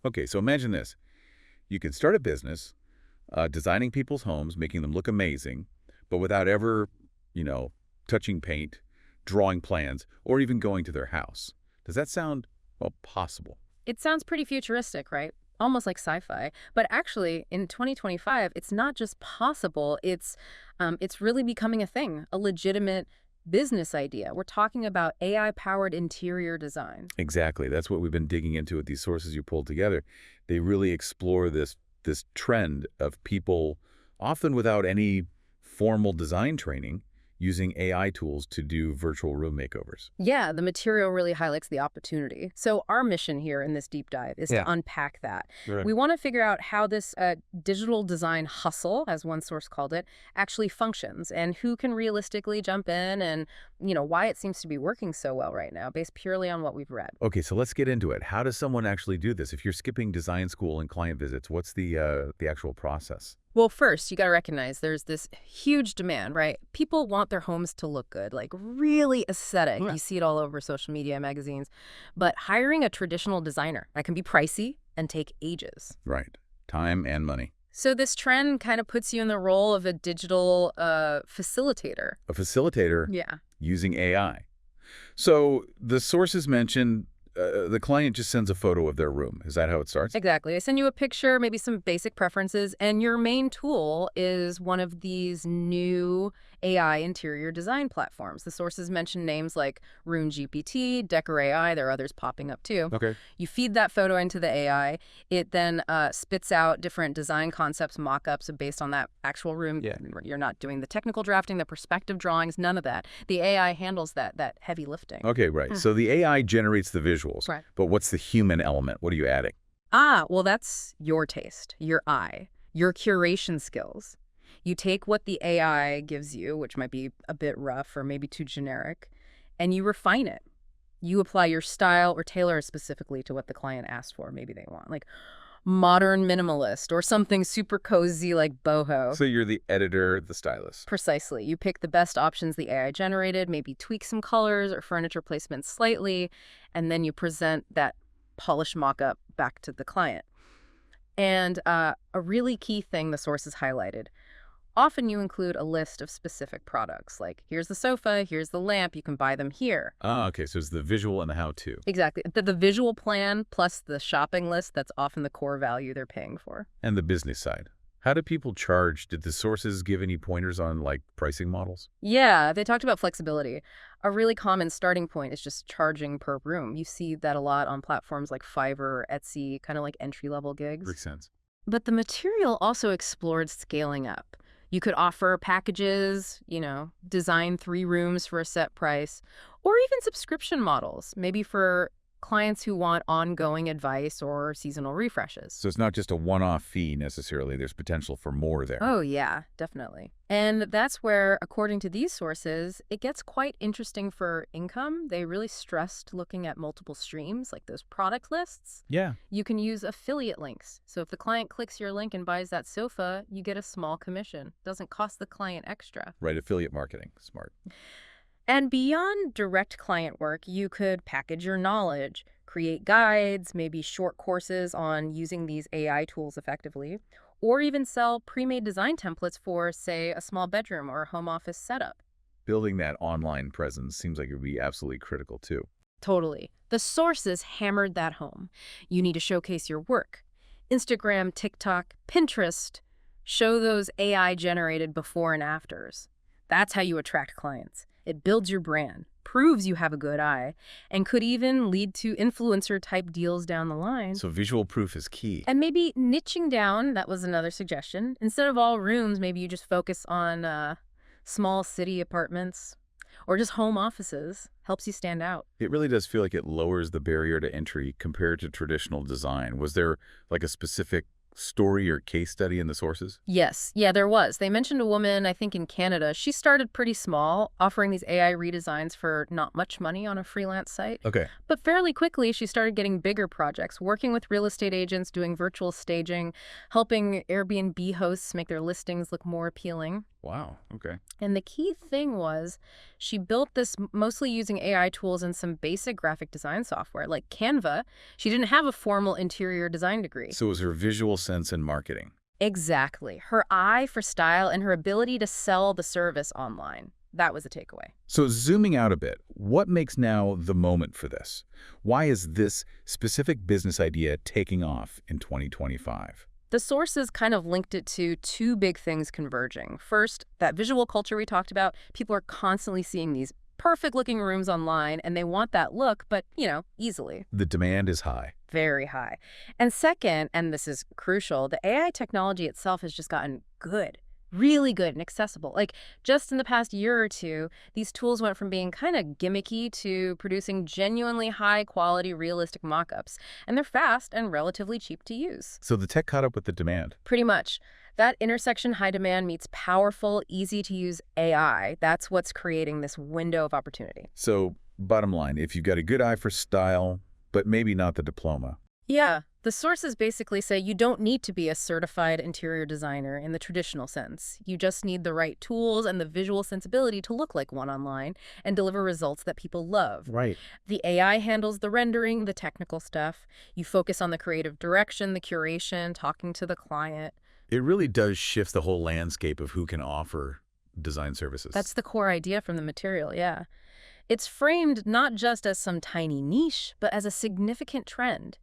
Okay, so imagine this. You can start a business designing people's homes, making them look amazing, but without ever, you know, touching paint, drawing plans, or even going to their house. Does that sound, well, possible? It sounds pretty futuristic, right? Almost like sci-fi. But actually, in 2025, it's not just possible, it's really becoming a thing, a legitimate business idea. We're talking about AI-powered interior design. Exactly. That's what we've been digging into with these sources you pulled together. They really explore this trend of people, often without any formal design training, using AI tools to do virtual room makeovers. Yeah, the material really highlights the opportunity. So our mission here in this deep dive is Yeah. to unpack that. Right. We want to figure out how this digital design hustle, as one source called it, actually functions and who can realistically jump in and, why it seems to be working so well right now, based purely on what we've read. Okay, so let's get into it. How does someone actually do this? If you're skipping design school and client visits, what's the actual process? Well, first, you got to recognize there's this huge demand, right? People want their homes to look good, like really aesthetic. Yeah. You see it all over social media, magazines. But hiring a traditional designer, that can be pricey and take ages. Right. Time and money. So this trend kind of puts you in the role of a digital facilitator. A facilitator Yeah. using AI. So the sources mentioned the client just sends a photo of their room. Is that how it starts? Exactly. I send you a picture, maybe some basic preferences, and your main tool is one of these new AI interior design platforms. The sources mention names like RuneGPT, Decor AI, there are others popping up too. Okay. You feed that photo into the AI, it then spits out different design concepts, mock-ups based on that actual room. Yeah. You're not doing the technical drafting, the perspective drawings, none of that. The AI handles that heavy lifting. Okay, right. So the AI generates the visuals. Right. But what's the human element? What are you adding? Well, that's your taste, your eye, your curation skills. You take what the AI gives you, which might be a bit rough or maybe too generic, and you refine it. You apply your style or tailor it specifically to what the client asked for. Maybe they want like modern minimalist or something super cozy like boho. So you're the editor, the stylist. Precisely. You pick the best options the AI generated, maybe tweak some colors or furniture placement slightly, and then you present that polished mock-up back to the client. And a really key thing the sources highlighted. Often you include a list of specific products, like here's the sofa, here's the lamp, you can buy them here. Ah, okay. So it's the visual and the how-to. Exactly. The visual plan plus the shopping list, that's often the core value they're paying for. And the business side. How do people charge? Did the sources give any pointers on, like, pricing models? Yeah, they talked about flexibility. A really common starting point is just charging per room. You see that a lot on platforms like Fiverr or Etsy, kind of like entry-level gigs. Makes sense. But the material also explored scaling up. You could offer packages, design 3 rooms for a set price, or even subscription models, maybe for clients who want ongoing advice or seasonal refreshes. So it's not just a one-off fee necessarily. There's potential for more there. Oh, yeah, definitely. And that's where, according to these sources, it gets quite interesting for income. They really stressed looking at multiple streams, like those product lists. Yeah. You can use affiliate links. So if the client clicks your link and buys that sofa, you get a small commission. Doesn't cost the client extra. Right. Affiliate marketing. Smart. And beyond direct client work, you could package your knowledge, create guides, maybe short courses on using these AI tools effectively, or even sell pre-made design templates for, say, a small bedroom or a home office setup. Building that online presence seems like it would be absolutely critical too. Totally. The sources hammered that home. You need to showcase your work. Instagram, TikTok, Pinterest, show those AI-generated before and afters. That's how you attract clients. It builds your brand, proves you have a good eye, and could even lead to influencer-type deals down the line. So visual proof is key. And maybe niching down, that was another suggestion. Instead of all rooms, maybe you just focus on small city apartments or just home offices. Helps you stand out. It really does feel like it lowers the barrier to entry compared to traditional design. Was there like a specific story or case study in the sources? Yes. Yeah, there was. They mentioned a woman, I think in Canada. She started pretty small, offering these AI redesigns for not much money on a freelance site. Okay. But fairly quickly, she started getting bigger projects, working with real estate agents, doing virtual staging, helping Airbnb hosts make their listings look more appealing. Wow. Okay. And the key thing was she built this mostly using AI tools and some basic graphic design software like Canva. She didn't have a formal interior design degree. So it was her visual sense in marketing. Exactly. Her eye for style and her ability to sell the service online. That was a takeaway. So zooming out a bit, what makes now the moment for this? Why is this specific business idea taking off in 2025? The sources kind of linked it to two big things converging. First, that visual culture we talked about. People are constantly seeing these perfect-looking rooms online, and they want that look, but, easily. The demand is high. Very high. And second, and this is crucial, the AI technology itself has just gotten good. Really good and accessible. Like, just in the past year or two, these tools went from being kind of gimmicky to producing genuinely high-quality, realistic mockups. And they're fast and relatively cheap to use. So the tech caught up with the demand. Pretty much. That intersection high demand meets powerful, easy-to-use AI. That's what's creating this window of opportunity. So bottom line, if you've got a good eye for style, but maybe not the diploma. Yeah, the sources basically say you don't need to be a certified interior designer in the traditional sense. You just need the right tools and the visual sensibility to look like one online and deliver results that people love. Right. The AI handles the rendering, the technical stuff. You focus on the creative direction, the curation, talking to the client. It really does shift the whole landscape of who can offer design services. That's the core idea from the material, yeah. It's framed not just as some tiny niche, but as a significant trend.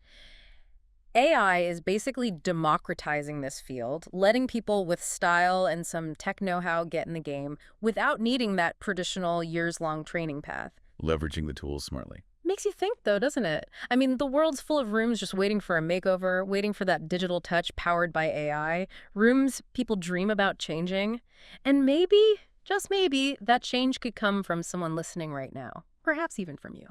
AI is basically democratizing this field, letting people with style and some tech know-how get in the game without needing that traditional years-long training path. Leveraging the tools smartly. Makes you think, though, doesn't it? I mean, the world's full of rooms just waiting for a makeover, waiting for that digital touch powered by AI, rooms people dream about changing. And maybe, just maybe, that change could come from someone listening right now, perhaps even from you.